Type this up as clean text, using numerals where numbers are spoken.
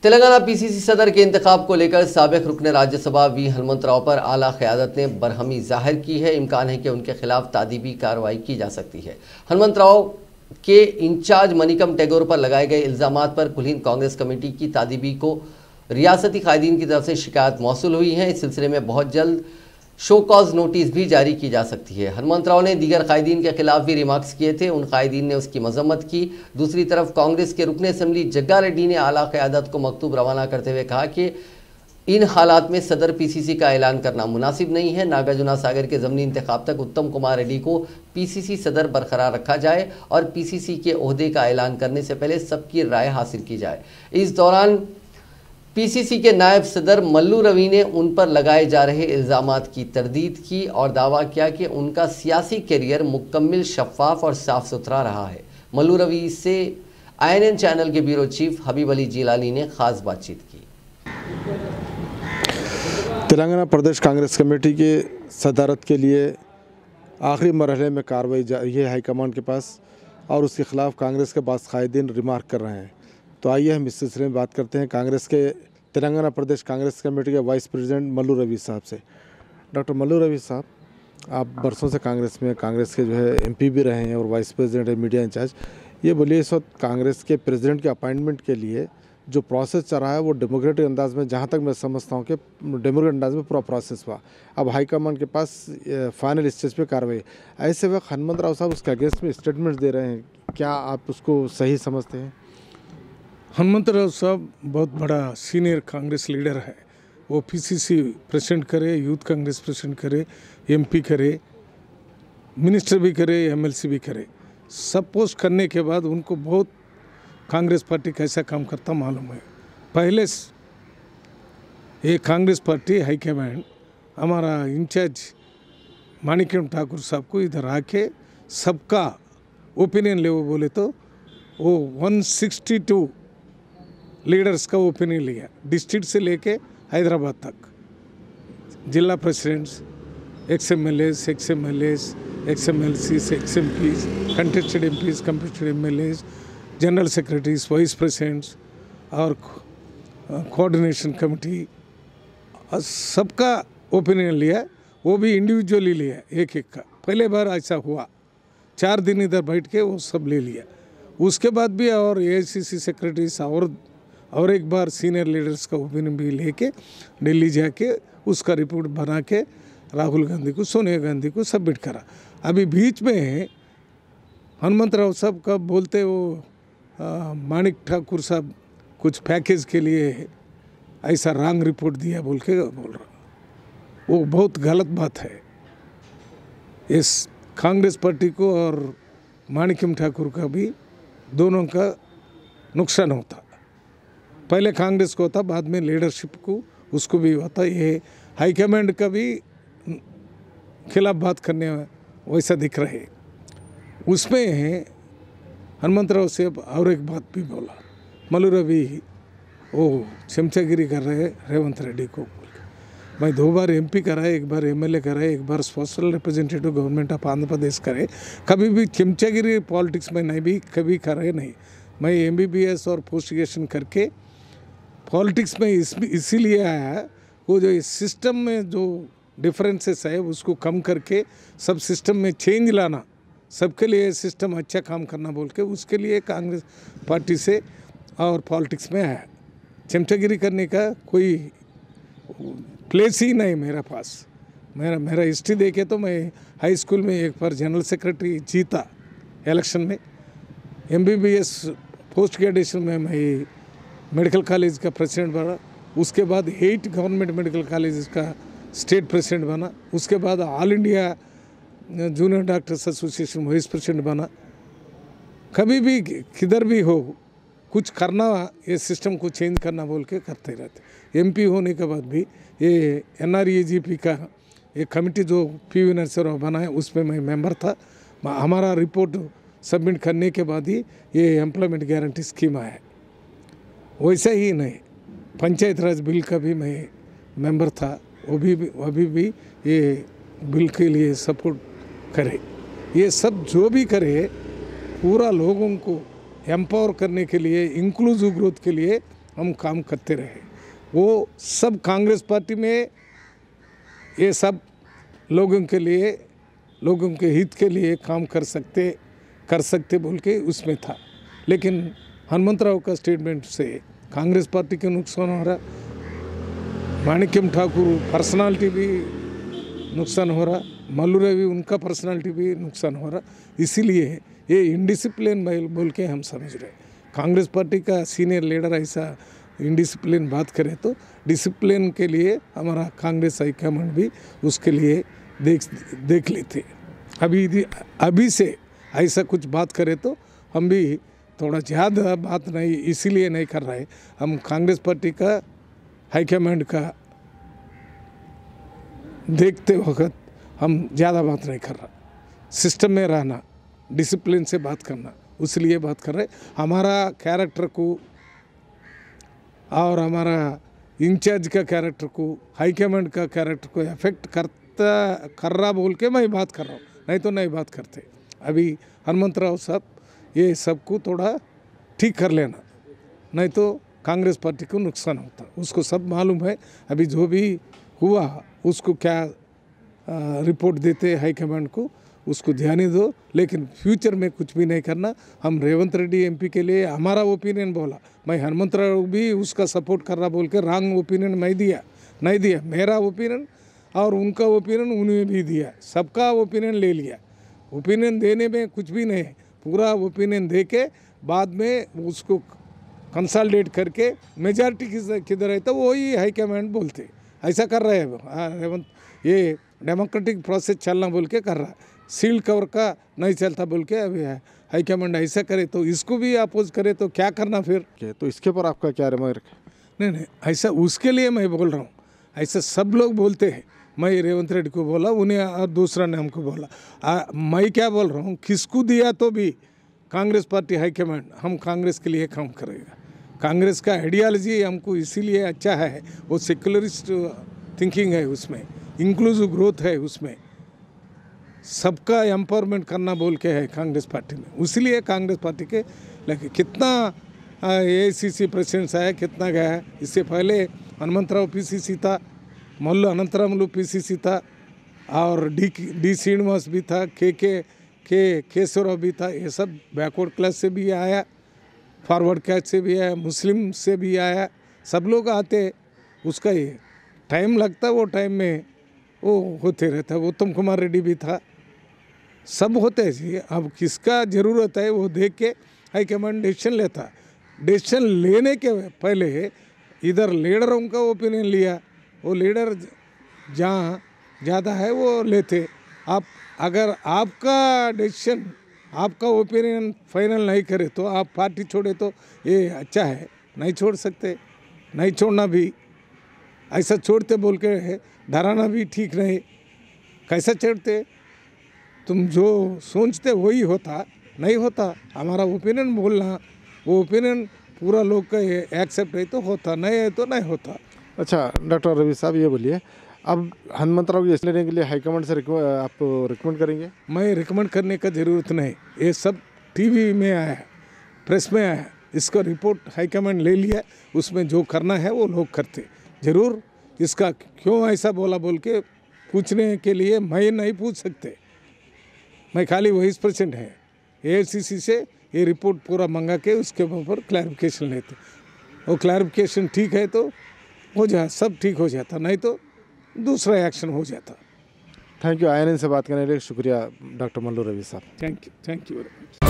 Telangana PCC सदर के इंतखाब को लेकर साबिक रुकन राज्यसभा वी हनुमंतराव पर आला क़यादत ने बरहमी जाहिर की है। इम्कान है कि उनके खिलाफ तादीबी कार्रवाई की जा सकती है। हनुमंतराव के इंचार्ज मनिकम टैगोर पर लगाए गए इल्ज़ामात पर कुलीन कांग्रेस कमेटी की तादीबी को रियासती कायदीन की तरफ से शिकायत मौसूल हुई है। इस सिलसिले में बहुत जल्द शो कॉज नोटिस भी जारी की जा सकती है। हनुमंतराव ने दीगर कायदीन के खिलाफ भी रिमार्क्स किए थे। उन कायदीन ने उसकी मजम्मत की। दूसरी तरफ कांग्रेस के रुकन असम्बली जग्गा रेड्डी ने आला क़यादत को मकतूब रवाना करते हुए कहा कि इन हालात में सदर पीसीसी का ऐलान करना मुनासिब नहीं है। नागार्जुना सागर के ज़मीनी इंतखाब तक उत्तम कुमार रेड्डी को पीसीसी सदर बरकरार रखा जाए और पीसीसी के ओहदे का ऐलान करने से पहले सबकी राय हासिल की जाए। इस दौरान पीसीसी के नायब सदर मल्लू रवि ने उन पर लगाए जा रहे इल्ज़ामात की तरदीद की और दावा किया कि उनका सियासी करियर मुकम्मल शफाफ और साफ सुथरा रहा है। मल्लू रवि से INN चैनल के ब्यूरो चीफ हबीब अली जिलानी ने खास बातचीत की। तेलंगाना प्रदेश कांग्रेस कमेटी के सदारत के लिए आखिरी मरहले में कार्रवाई जारी है हाईकमान के पास और उसके खिलाफ कांग्रेस के बास कायदीन रिमार्क कर रहे हैं। तो आइए हम इस सिलसिले में बात करते हैं कांग्रेस के तेलंगाना प्रदेश कांग्रेस कमेटी के वाइस प्रेसिडेंट मल्लू रवि साहब से। डॉक्टर मल्लू रवि साहब, आप बरसों से कांग्रेस में कांग्रेस के जो है MP भी रहे हैं और वाइस प्रेसिडेंट है, मीडिया इंचार्ज। ये बोलिए, इस वक्त कांग्रेस के प्रेसिडेंट के अपॉइंटमेंट के लिए जो प्रोसेस चल रहा है वो डेमोक्रेटिक अंदाज में, जहाँ तक मैं समझता हूँ कि डेमोक्रेटिक अंदाज में पूरा प्रोसेस हुआ। अब हाईकमान के पास फाइनल स्टेज पे कार्रवाई। ऐसे वक्त हनुमंतराव साहब उसके अगेंस्ट में स्टेटमेंट दे रहे हैं, क्या आप उसको सही समझते हैं? हनुमंतराव साहब बहुत बड़ा सीनियर कांग्रेस लीडर है। वो पीसीसी प्रेसिडेंट करे, यूथ कांग्रेस प्रेसिडेंट करे, MP करे, मिनिस्टर भी करे, MLC भी करे। सब पोस्ट करने के बाद उनको बहुत कांग्रेस पार्टी कैसा काम करता मालूम है। पहले ये कांग्रेस पार्टी हाईकमांड हमारा इंचार्ज माणिक्यम ठाकुर साहब को इधर आके सबका ओपिनियन ले, वो बोले तो वो 162 लीडर्स का ओपिनियन लिया, डिस्ट्रिक्ट से लेके हैदराबाद तक। जिला presidents, XMLAs, XMLCs, XMPs, contested MPs, contested MLAs, general secretaries, vice presidents और कोऑर्डिनेशन कमेटी, सबका ओपिनियन लिया। वो भी इंडिविजुअली लिया, एक एक का। पहले बार ऐसा हुआ, 4 दिन इधर बैठ के वो सब ले लिया। उसके बाद भी और AICC सेक्रेटरीज और एक बार सीनियर लीडर्स का ओपिनियन भी लेके दिल्ली जाके उसका रिपोर्ट बना के राहुल गांधी को, सोनिया गांधी को सबमिट करा। अभी बीच में हनुमंतराव साहब का बोलते वो माणिक ठाकुर साहब कुछ पैकेज के लिए ऐसा रॉन्ग रिपोर्ट दिया बोल के बोल रहा। वो बहुत गलत बात है। इस कांग्रेस पार्टी को और माणिक्यम ठाकुर का भी दोनों का नुकसान होता। पहले कांग्रेस को होता, बाद में लीडरशिप को उसको भी होता। ये हाईकमांड का भी खिलाफ बात करने वैसा दिख रहे। उसमें हनुमंतराव से और एक बात भी बोला, मल्लू रवि वो चमचागिरी कर रहे रेवंत रेड्डी को। मैं 2 बार MP करा है, 1 बार MLA करा है, 1 बार special representative government of Andhra Pradesh करे। कभी भी चमचागिरी पॉलिटिक्स में नहीं भी कभी करे नहीं। मैं MBBS और पोस्ट ग्रेजुएशन करके पॉलिटिक्स में इसीलिए आया। वो जो इस सिस्टम में जो डिफरेंसेस है उसको कम करके सब सिस्टम में चेंज लाना, सबके लिए सिस्टम अच्छा काम करना बोल के उसके लिए कांग्रेस पार्टी से और पॉलिटिक्स में आया। चमचागिरी करने का कोई प्लेस ही नहीं मेरे पास। मेरा हिस्ट्री देखे तो मैं हाई स्कूल में एक बार जनरल सेक्रेटरी जीता इलेक्शन में। MBBS पोस्ट ग्रेजुएशन में मैं मेडिकल कॉलेज का प्रेसिडेंट बना। उसके बाद 8 गवर्नमेंट मेडिकल कॉलेज का स्टेट प्रेसिडेंट बना। उसके बाद all India junior doctors association vice president बना। कभी भी किधर भी हो कुछ करना, ये सिस्टम को चेंज करना बोल के करते रहते। MP होने के बाद भी ये NREGP का एक कमेटी जो PV नरसिम्हा बना है उसमें मैं मेंबर था। हमारा रिपोर्ट सबमिट करने के बाद ही ये एम्प्लॉयमेंट गारंटी स्कीम आया। वैसा ही नहीं, पंचायत राज बिल का भी मैं मेंबर था। वो भी ये बिल के लिए सपोर्ट करे। ये सब जो भी करे पूरा लोगों को एम्पावर करने के लिए, इंक्लूसिव ग्रोथ के लिए हम काम करते रहे। वो सब कांग्रेस पार्टी में ये सब लोगों के लिए, लोगों के हित के लिए काम कर सकते बोल के उसमें था। लेकिन हनुमंतराव का स्टेटमेंट से कांग्रेस पार्टी के नुकसान हो रहा, माणिक्यम ठाकुर पर्सनालिटी भी नुकसान हो रहा, मल्लू रवि उनका पर्सनालिटी भी नुकसान हो रहा। इसीलिए ये इनडिसिप्लिन बोल के हम समझ रहे। कांग्रेस पार्टी का सीनियर लीडर ऐसा इनडिसिप्लिन बात करे तो डिसिप्लिन के लिए हमारा कांग्रेस हाईकमांड भी उसके लिए देख लेते। अभी से ऐसा कुछ बात करे तो हम भी थोड़ा ज़्यादा बात नहीं इसीलिए नहीं कर रहे। हम कांग्रेस पार्टी का हाईकमांड का देखते वक्त हम ज़्यादा बात नहीं कर रहा। सिस्टम में रहना, डिसिप्लिन से बात करना, उसलिए बात कर रहे। हमारा कैरेक्टर को और हमारा इंचार्ज का कैरेक्टर को, हाईकमांड का कैरेक्टर को अफेक्ट कर रहा बोल के मैं बात कर रहा हूँ, नहीं तो नहीं बात करते। अभी हनुमंतराव साहब ये सबको थोड़ा ठीक कर लेना, नहीं तो कांग्रेस पार्टी को नुकसान होता। उसको सब मालूम है। अभी जो भी हुआ उसको क्या रिपोर्ट देते हाईकमांड को, उसको ध्यान दो। लेकिन फ्यूचर में कुछ भी नहीं करना। हम रेवंत रेड्डी एमपी के लिए हमारा ओपिनियन बोला, मैं हनुमंतराव भी उसका सपोर्ट कर रहा बोल के रॉन्ग ओपिनियन नहीं दिया। मेरा ओपिनियन और उनका ओपिनियन उन्होंने भी दिया, सबका ओपिनियन ले लिया। ओपिनियन देने में कुछ भी नहीं है, पूरा ओपिनियन दे के बाद में उसको कंसल्टेट करके मेजॉरिटी किधर है तो वही हाईकमांड बोलते। ऐसा कर रहे हैं रेवंत, ये डेमोक्रेटिक प्रोसेस चलना बोल के कर रहा। सील्ड कवर का नहीं चलता बोल के अभी हाईकमांड ऐसा करे तो इसको भी अपोज करे तो क्या करना फिर। तो इसके ऊपर आपका क्या रिमार्क? नहीं, ऐसा उसके लिए मैं बोल रहा हूँ। ऐसा सब लोग बोलते हैं। मैं रेवंत रेड्डी को बोला, उन्हें और दूसरा ने हमको बोला। मैं क्या बोल रहा हूँ, किसको दिया तो भी कांग्रेस पार्टी हाईकमांड हम कांग्रेस के लिए काम करेगा। कांग्रेस का आइडियालॉजी हमको इसीलिए अच्छा है, वो सेक्युलरिस्ट थिंकिंग है, उसमें इंक्लूसिव ग्रोथ है, उसमें सबका एम्पावरमेंट करना बोल के है कांग्रेस पार्टी में। इसलिए कांग्रेस पार्टी के लगे कितना AICC प्रेसिडेंट्स आया, कितना गया। इससे पहले हनुमंतराव PCC था, मल्लू अनंतरामलू PCC था, और डी श्रीनिवास भी था, केशवराव भी था। ये सब बैकवर्ड क्लास से भी आया, फॉरवर्ड क्लास से भी आया, मुस्लिम से भी आया। सब लोग आते, उसका ये टाइम लगता, वो टाइम में वो होते रहता। उत्तम कुमार रेड्डी भी था, सब होते हैं जी। अब किसका ज़रूरत है वो देख के हाईकमांड डिसीजन लेता। डिसीजन लेने के पहले इधर लीडरों का ओपिनियन लिया, वो लीडर जहाँ ज़्यादा है वो लेते। आप अगर आपका डिसीजन, आपका ओपिनियन फाइनल नहीं करे तो आप पार्टी छोड़े तो ये अच्छा है, नहीं छोड़ सकते। नहीं छोड़ना भी, ऐसा छोड़ते बोल के डराना भी ठीक नहीं। कैसा छोड़ते? तुम जो सोचते वही होता, नहीं होता। हमारा ओपिनियन बोलना, वो ओपिनियन पूरा लोग का एक्सेप्ट है तो होता, नहीं है तो नहीं होता। अच्छा डॉक्टर रवि साहब, ये बोलिए, अब हनुमंतराव को लेने के लिए हाईकमांड से आप रिकमेंड करेंगे? मैं रिकमेंड करने का ज़रूरत नहीं। ये सब टीवी में आया, प्रेस में आया, इसका रिपोर्ट हाईकमांड ले लिया, उसमें जो करना है वो लोग करते। ज़रूर इसका क्यों ऐसा बोला बोल के पूछने के लिए मैं नहीं पूछ सकते। मैं खाली वाइस प्रेसिडेंट है, AICC से ये रिपोर्ट पूरा मंगा के उसके ऊपर क्लैरिफिकेशन लेते। वो क्लैरिफिकेशन ठीक है तो हो जाए, सब ठीक हो जाता, नहीं तो दूसरा एक्शन हो जाता। Thank you. INN से बात करने के लिए शुक्रिया डॉक्टर मल्लू रवि साहब। Thank you very much.